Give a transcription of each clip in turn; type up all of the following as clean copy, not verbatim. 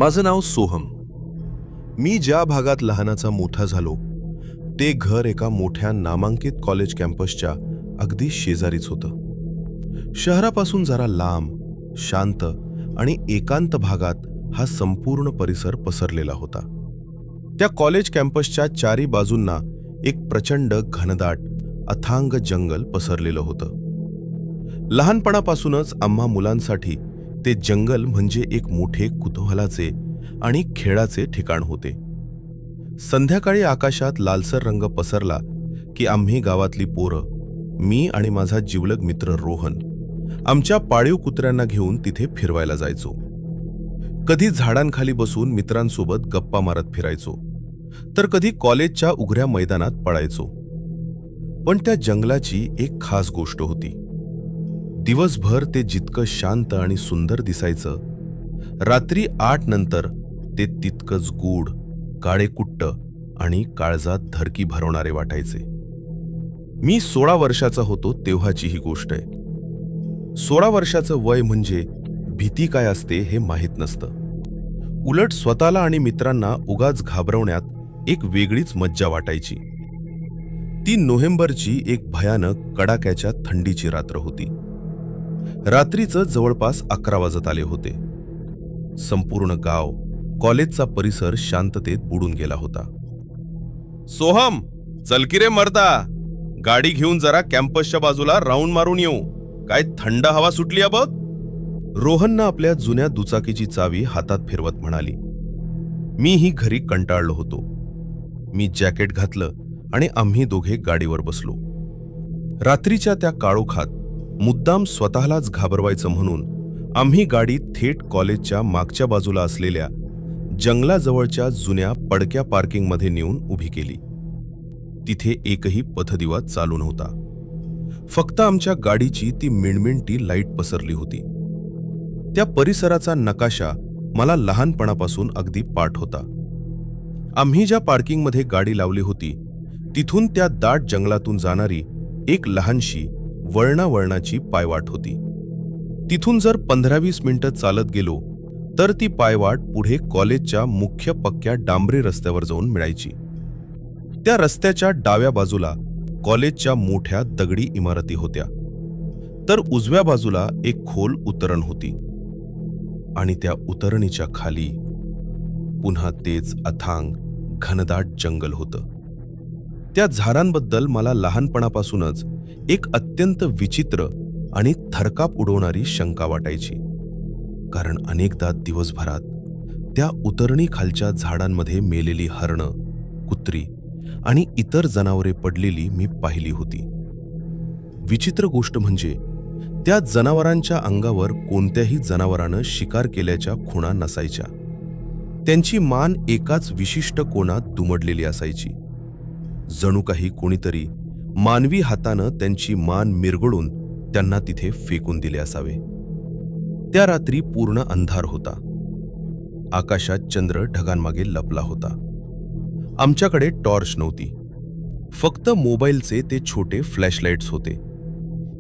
माझं नाव सोहम. मी ज्या भागात लहानाचा मोठा झालो ते घर एका मोठ्या नामांकित कॉलेज कॅम्पसच्या अगदी शेजारीच होतं. शहरापासून जरा लांब, शांत आणि एकांत भागात हा संपूर्ण परिसर पसरलेला होता. त्या कॉलेज कॅम्पसच्या चारी बाजूंना एक प्रचंड घनदाट अथांग जंगल पसरलेलं होतं. लहानपणापासूनच आम्हा मुलांसाठी ते जंगल म्हणजे एक मोठे कुतूहलाचे आणि खेळाचे ठिकाण होते. संध्याकाळी आकाशात लालसर रंग पसरला की आम्ही गावातली पोरं, मी आणि माझा जिवलग मित्र रोहन, आमच्या पाळीव कुत्र्यांना घेऊन तिथे फिरवायला जायचो. कधी झाडांखाली बसून मित्रांसोबत गप्पा मारत फिरायचो, तर कधी कॉलेजच्या उघड्या मैदानात पळायचो. पण त्या जंगलाची एक खास गोष्ट होती. दिवसभर ते जितकं शांत आणि सुंदर दिसायचं, रात्री 8 नंतर ते तितकंच गूढ, काळेकुट्ट आणि काळजात धरकी भरवणारे वाटायचे. मी 16 वर्षाचा होतो तेव्हाची ही गोष्ट आहे. 16 वर्षाचं वय म्हणजे भीती काय असते हे माहीत नसतं. उलट स्वतःला आणि मित्रांना उगाच घाबरवण्यात एक वेगळीच मज्जा वाटायची. ती नोव्हेंबरची एक भयानक कडाक्याच्या थंडीची रात्र होती. रात्रीचं जवळपास 11 वाजत आले होते. संपूर्ण गाव, कॉलेजचा परिसर शांततेत बुडून गेला होता. सोहम, चल की रे मर्दा, गाडी घेऊन जरा कॅम्पसच्या बाजूला राऊंड मारून येऊ. काय थंड हवा सुटली बघ. रोहननं आपल्या जुन्या दुचाकीची चावी हातात फिरवत म्हणाली. मीही घरी कंटाळलो होतो. मी जॅकेट घातलं आणि आम्ही दोघे गाडीवर बसलो. रात्रीच्या त्या काळोखात मुद्दाम स्वतःलाच घाबरवायचं म्हणून आम्ही गाडी थेट कॉलेजच्या मागच्या बाजूला असलेल्या जंगलाजवळच्या जुन्या पडक्या पार्किंगमध्ये नेऊन उभी केली. तिथे एकही पथदिवा चालू नव्हता. फक्त आमच्या गाडीची ती मिणमिणती लाईट पसरली होती. त्या परिसराचा नकाशा मला लहानपणापासून अगदी पाठ होता. आम्ही ज्या पार्किंगमध्ये गाडी लावली होती तिथून त्या दाट जंगलातून जाणारी एक लहानशी वळणावळणाची पायवाट होती. तिथून जर 15-20 मिनिटं चालत गेलो तर ती पायवाट पुढे कॉलेजच्या मुख्य पक्क्या डांबरी रस्त्यावर जाऊन मिळायची. त्या रस्त्याच्या डाव्या बाजूला कॉलेजच्या मोठ्या दगडी इमारती होत्या, तर उजव्या बाजूला एक खोल उतरण होती. आणि त्या उतरणीच्या खाली पुन्हा तेच अथांग घनदाट जंगल होतं. त्या झाडांबद्दल मला लहानपणापासूनच एक अत्यंत विचित्र आणि थरकाप उडवणारी शंका वाटायची. कारण अनेकदा दिवसभरात त्या उतरणी खालच्या झाडांमध्ये मेलेली हरणं, कुत्री आणि इतर जनावरे पडलेली मी पाहिली होती. विचित्र गोष्ट म्हणजे त्या जनावरांच्या अंगावर कोणत्याही जनावरानं शिकार केल्याच्या खुणा नसायच्या. त्यांची मान एकाच विशिष्ट कोनात दुमडलेली असायची. जणू काही कोणीतरी मानवी हातानं त्यांची मान मिरगळून त्यांना तिथे फेकून दिले असावे. त्या रात्री पूर्ण अंधार होता. आकाशात चंद्र ढगांमागे लपला होता. आमच्याकडे टॉर्च नव्हती. फक्त मोबाईलचे ते छोटे फ्लॅशलाईट्स होते,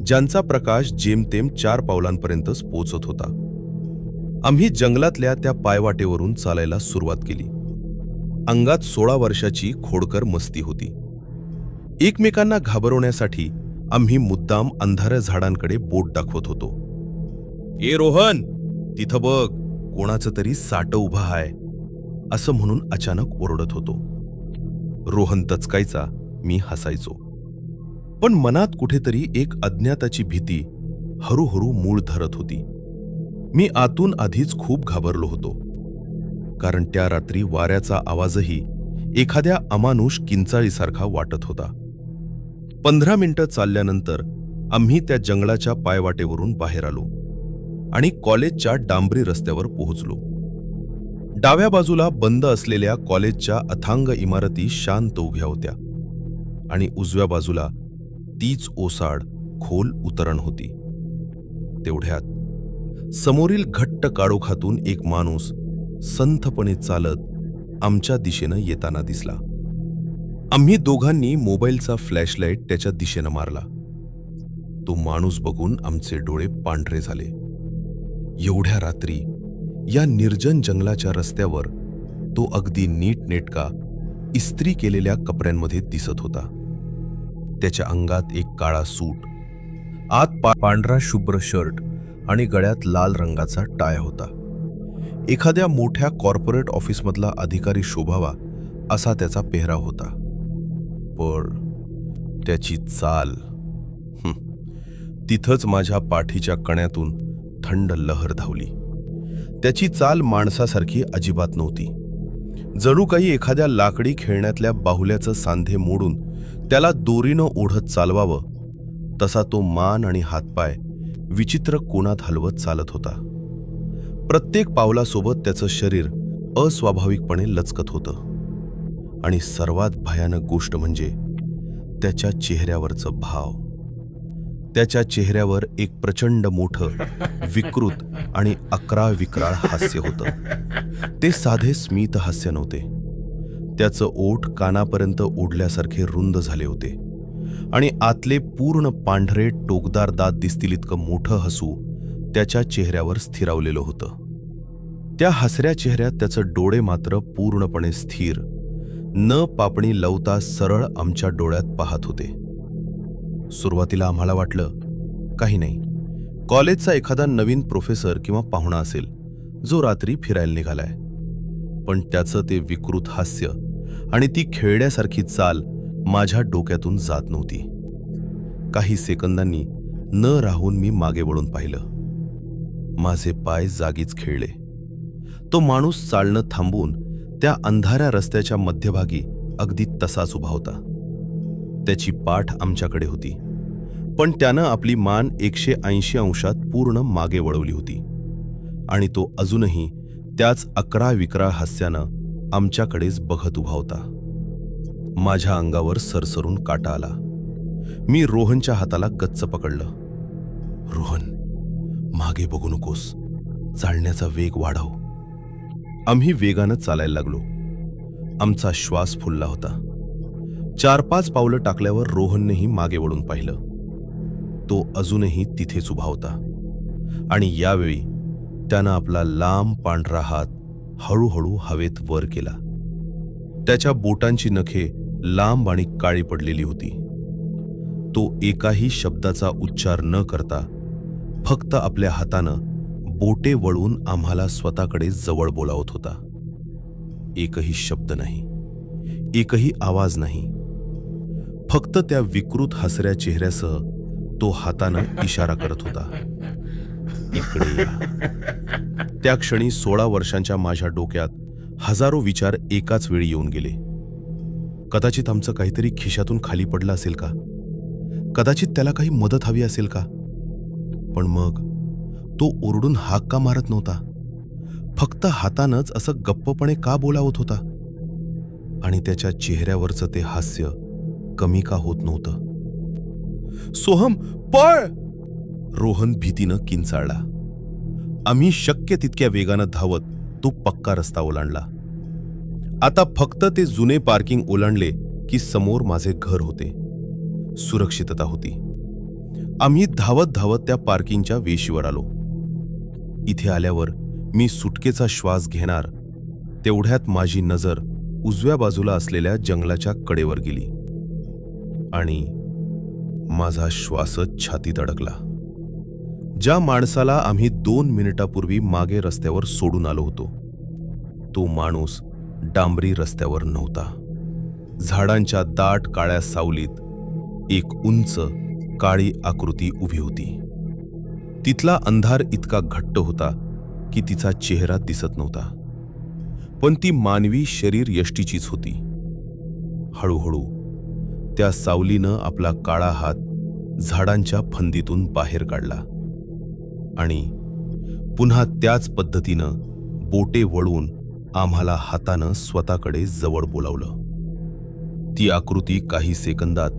ज्यांचा प्रकाश जेमतेम 4 पावलांपर्यंतच पोचत होता. आम्ही जंगलातल्या त्या पायवाटेवरून चालायला सुरुवात केली. अंगात 16 वर्षाची खोडकर मस्ती होती. एकमेकांना घाबरवण्यासाठी आम्ही मुद्दाम अंधाऱ्या झाडांकडे बोट दाखवत होतो. ए रोहन, तिथं बघ, कोणाचं तरी साटं उभं आहे, असं म्हणून अचानक ओरडत होतो. रोहन तचकायचा, मी हसायचो. पण मनात कुठेतरी एक अज्ञाताची भीती हळूहळू मूळ धरत होती. मी आतून आधीच खूप घाबरलो होतो. कारण त्या रात्री वाऱ्याचा आवाजही एखाद्या अमानुष किंचाळीसारखा वाटत होता. 15 मिनिटं चालल्यानंतर आम्ही त्या जंगलाच्या पायवाटेवरून बाहेर आलो आणि कॉलेजच्या डांबरी रस्त्यावर पोहोचलो. डाव्या बाजूला बंद असलेल्या कॉलेजच्या अथांग इमारती शांत उभ्या होत्या आणि उजव्या बाजूला तीच ओसाड खोल उतरण होती. तेवढ्यात समोरील घट्ट काळोखातून एक माणूस संथपणे चालत आमच्या दिशेनं येताना दिसला. आम्ही दोघांनी मोबाईलचा फ्लॅशलाईट त्याच्या दिशेनं मारला. तो माणूस बघून आमचे डोळे पांढरे झाले. एवढ्या रात्री या निर्जन जंगलाच्या रस्त्यावर तो अगदी नीटनेटका इस्त्री केलेल्या कपड्यांमध्ये दिसत होता. त्याच्या अंगात एक काळा सूट, आत पांढरा शुभ्र शर्ट आणि गळ्यात लाल रंगाचा टाय होता. एखाद्या मोठ्या कॉर्पोरेट ऑफिसमधला अधिकारी शोभावा असा त्याचा पेहराव होता. पण त्याची चाल, तिथंच माझ्या पाठीच्या कण्यातून थंड लहर धावली. त्याची चाल माणसासारखी अजिबात नव्हती. जणू काही एखाद्या लाकडी खेळण्यातल्या बाहुल्याचं सांधे मोडून त्याला दोरीनं ओढत चालवावं तसा तो मान आणि हातपाय विचित्र कोनात हलवत चालत होता. प्रत्येक पावलासोबत त्याचं शरीर अस्वाभाविकपणे लचकत होतं. आणि सर्वात भयानक गोष्ट म्हणजे त्याच्या चेहऱ्यावरचं भाव. त्याच्या चेहऱ्यावर एक प्रचंड मोठं, विकृत आणि अक्राळविक्राळ हास्य होतं. ते साधे स्मित हास्य नव्हते. त्याचं ओठ कानापर्यंत ओढल्यासारखे रुंद झाले होते आणि आतले पूर्ण पांढरे टोकदार दात दिसतील इतकं मोठं हसू त्याच्या चेहऱ्यावर स्थिरावलेलं होतं. त्या हसऱ्या चेहऱ्यात त्याचं डोळे मात्र पूर्णपणे स्थिर, न पापणी लवता सरळ आमच्या डोळ्यात पाहत होते. सुरुवातीला आम्हाला वाटलं काही नाही, कॉलेजचा एखादा नवीन प्रोफेसर किंवा पाहुणा असेल जो रात्री फिरायला निघालाय. पण त्याचं ते विकृत हास्य आणि ती खेळण्यासारखी चाल माझ्या डोक्यातून जात नव्हती. काही सेकंदांनी न राहून मी मागे वळून पाहिलं. माझे पाय जागीच खेळले. तो माणूस चालणं थांबून त्या अंधाऱ्या रस्त्याच्या मध्यभागी अगदी तसाच उभा होता. त्याची पाठ आमच्याकडे होती, पण त्यानं आपली मान 180 अंशात पूर्ण मागे वळवली होती आणि तो अजूनही त्याच अक्राळविक्राळ हास्यानं आमच्याकडेच बघत उभा होता. माझ्या अंगावर सरसरून काटा आला. मी रोहनच्या हाताला गच्च पकडलं. रोहन, मागे बघू नकोस, चालण्याचा वेग वाढव. आम्ही वेगानं चालायला लागलो. आमचा श्वास फुलला होता. 4-5 पावलं टाकल्यावर रोहननेही मागे वळून पाहिलं. तो अजूनही तिथेच उभा होता आणि यावेळी त्यानं आपला लांब पांढरा हात हळूहळू हवेत वर केला. त्याच्या बोटांची नखे लांब आणि काळी पडलेली होती. तो एकाही शब्दाचा उच्चार न करता फक्त आपल्या हातानं बोटे वळून आम्हाला स्वतःकडे जवळ बोलावत होता. एकही शब्द नाही, एकही आवाज नाही. फक्त त्या विकृत हसऱ्या चेहऱ्यासह तो हातानं इशारा करत होता, इकडे या. त्या क्षणी 16 वर्षांच्या माझ्या डोक्यात हजारो विचार एकाच वेळी येऊन गेले. कदाचित आमचं काहीतरी खिशातून खाली पडलं असेल का? कदाचित त्याला काही मदत हवी असेल का? पण मग तो ओरडून हाक का मारत नव्हता? फक्त हातानंच असं गप्पपणे का बोलावत होता? आणि त्याच्या चेहऱ्यावरचं ते हास्य कमी का होत नव्हतं? सोहम, पळ! रोहन भीतीनं किंचाळला. आम्ही शक्य तितक्या वेगानं धावत तो पक्का रस्ता ओलांडला. आता फक्त ते जुने पार्किंग ओलांडले की समोर माझे घर होते. सुरक्षितता होती. आम्ही धावत धावत त्या पार्किंगच्या वेशीवर आलो. इथे आल्यावर मी सुटकेचा श्वास घेणार तेवढ्यात माझी नजर उजव्या बाजूला असलेल्या जंगलाच्या कडेवर गेली आणि माझा श्वासच छातीत अडकला. ज्या माणसाला आम्ही 2 मिनिटापूर्वी मागे रस्त्यावर सोडून आलो होतो, तो माणूस डांबरी रस्त्यावर नव्हता. झाडांच्या दाट काळ्या सावलीत एक उंच काळी आकृती उभी होती. तिथला अंधार इतका घट्ट होता की तिचा चेहरा दिसत नव्हता, पण ती मानवी शरीर यष्टीचीच होती. हळूहळू त्या सावलीनं आपला काळा हात झाडांच्या फंदीतून बाहेर काढला आणि पुन्हा त्याच पद्धतीनं बोटे वळवून आम्हाला हातानं स्वतःकडे जवळ बोलावलं. ती आकृती काही सेकंदात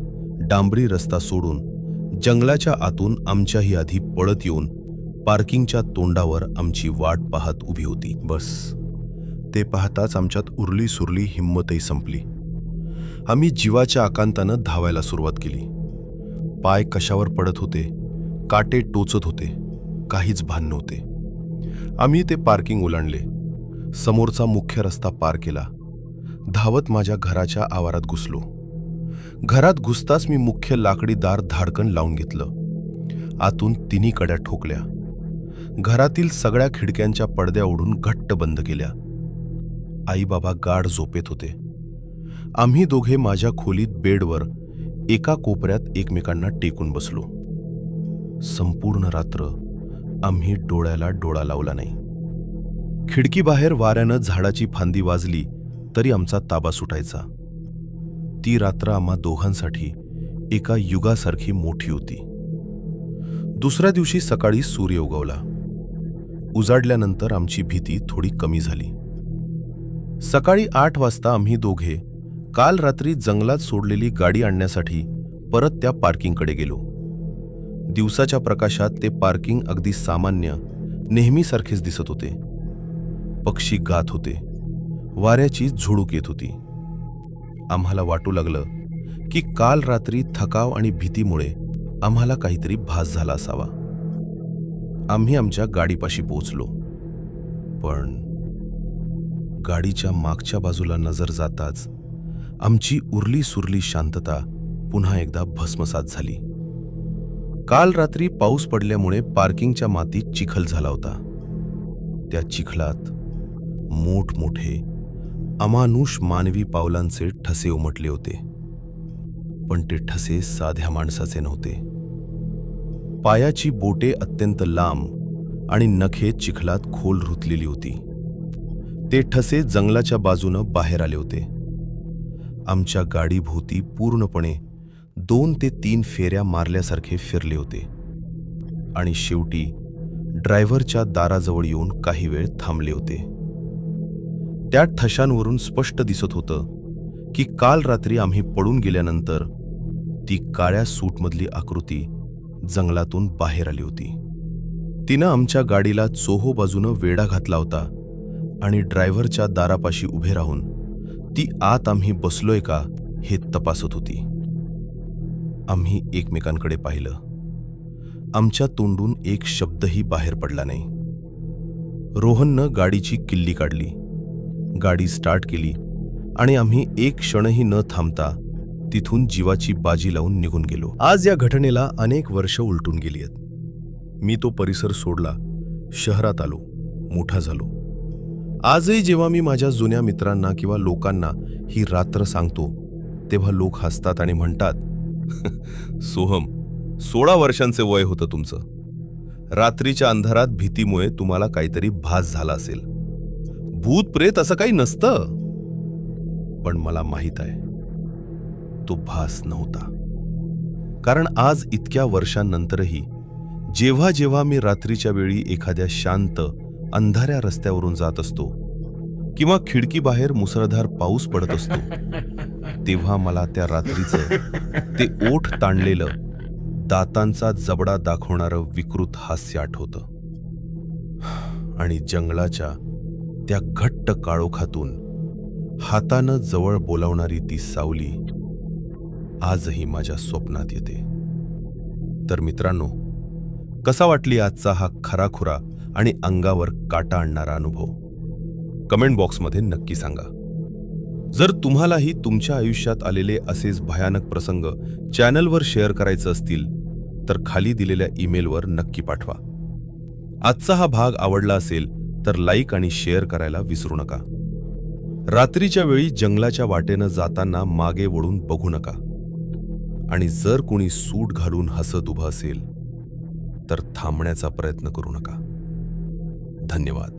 डांबरी रस्ता सोडून जंगलाच्या आतून आमच्याही आधी पळत येऊन पार्किंगच्या तोंडावर आमची वाट पाहत उभी होती. बस ते पाहताच आमच्यात उरली सुरली हिंमतही संपली. आम्ही जीवाच्या आकांतानं धावायला सुरुवात केली. पाय कशावर पडत होते, काटे टोचत होते, काहीच भान नव्हते. आम्ही ते पार्किंग ओलांडले, समोरचा मुख्य रस्ता पार केला, धावत माझ्या घराच्या आवारात घुसलो. घरात घुसताच मी मुख्य लाकडी दार धाडकन लावून घेतलं. आतून तिन्ही कड्या ठोकल्या. घरातील सगळ्या खिडक्यांच्या पडद्या ओढून घट्ट बंद केल्या. आई बाबा गाढ झोपेत होते. आम्ही दोघे माझ्या खोलीत बेडवर एका कोपऱ्यात एकमेकांना टेकून बसलो. संपूर्ण रात्र आम्ही डोळ्याला डोळा लावला नाही. खिडकीबाहेर वाऱ्यानं झाडाची फांदी वाजली तरी आमचा ताबा सुटायचा. ती रात्र आम्हा दोघांसाठी एका युगासारखी मोठी होती. दुसऱ्या दिवशी सकाळी सूर्य उगवला. उजाडल्यानंतर आमची भीती थोडी कमी झाली. सकाळी 8 वाजता आम्ही दोघे काल रात्री जंगलात सोडलेली गाडी आणण्यासाठी परत त्या पार्किंगकडे गेलो. दिवसाच्या प्रकाशात ते पार्किंग अगदी सामान्य, नेहमीसारखेच दिसत होते. पक्षी गात होते, वाऱ्याची झुळूक येत होती. आम्हाला वाटू लागलं की काल रात्री थकाव आणि भीतीमुळे आम्हाला काहीतरी भास झाला असावा. आम्ही आमच्या गाडीपाशी पोहोचलो, पण गाडीच्या मागच्या बाजूला नजर जाताच आमची उरली सुरली शांतता पुन्हा एकदा भस्मसात झाली. काल रात्री पाऊस पडल्यामुळे पार्किंगच्या मातीत चिखल झाला होता. त्या चिखलात मोठमोठे अमानुष मानवी पावलांचे ठसे उमटले होते. पण ते ठसे साध्या माणसाचे नव्हते. पायाची बोटे अत्यंत लांब आणि नखे चिखलात खोल रुतलेली होती. ते ठसे जंगलाच्या बाजूनं बाहेर आले होते. आमच्या गाडीभोवती पूर्णपणे 2 ते 3 फेऱ्या मारल्यासारखे फिरले होते आणि शेवटी ड्रायव्हरच्या दाराजवळ येऊन काही वेळ थांबले होते. त्या ठशांवरून स्पष्ट दिसत होतं की काल रात्री आम्ही पडून गेल्यानंतर ती काळ्या सूटमधली आकृती जंगलातून बाहेर आली होती. तिनं आमच्या गाडीला चोहो बाजूनं वेढा घातला होता आणि ड्रायव्हरच्या दारापाशी उभे राहून ती आत आम्ही बसलोय का हे तपासत होती. आम्ही एकमेकांकडे पाहिलं. आमच्या तोंडून एक शब्दही बाहेर पडला नाही. रोहननं गाडीची किल्ली काढली, गाडी स्टार्ट केली आणि आम्ही एक क्षणही न थांबता तिथून जीवाची बाजी लावून निघून गेलो. आज या घटनेला अनेक वर्ष उलटून गेली आहेत. मी तो परिसर सोडला, शहरात आलो, मोठा झालो. आजही जेव्हा मी माझ्या जुन्या मित्रांना किंवा लोकांना ही रात्र सांगतो तेव्हा लोक हसतात आणि म्हणतात, सोहम, 16 वर्षांचे वय होतं तुमचं. रात्रीच्या अंधारात भीतीमुळे तुम्हाला काहीतरी भास झाला असेल. भूत प्रेत असं काही नसतं. पण मला माहित आहे, तो भास नव्हता. कारण आज इतक्या वर्षांनंतरही जेव्हा जेव्हा मी रात्रीच्या वेळी एखाद्या शांत अंधाऱ्या रस्त्यावरून जात असतो किंवा खिडकीबाहेर मुसळधार पाऊस पडत असतो, तेव्हा मला त्या रात्रीचं ते ओठ ताणलेलं, दातांचा जबडा दाखवणारं विकृत हास्य आठवतं. आणि जंगलाच्या त्या घट्ट काळोखातून हातानं जवळ बोलावणारी ती सावली आजही माझ्या स्वप्नात येते. तर मित्रांनो, कसा वाटली आजचा हा खराखुरा आणि अंगावर काटा आणणारा अनुभव? कमेंट बॉक्समध्ये नक्की सांगा. जर तुम्हालाही तुमच्या आयुष्यात आलेले असेच भयानक प्रसंग चॅनलवर शेअर करायचे असतील तर खाली दिलेल्या ईमेलवर नक्की पाठवा. आजचा हा भाग आवडला असेल तर लाईक आणि शेअर करायला विसरू नका. रात्रीच्या वेळी जंगलाच्या वाटेनं जाताना मागे वळून बघू नका. आणि जर कोणी सूट घालून हसत उभं असेल तर थांबण्याचा प्रयत्न करू नका. धन्यवाद.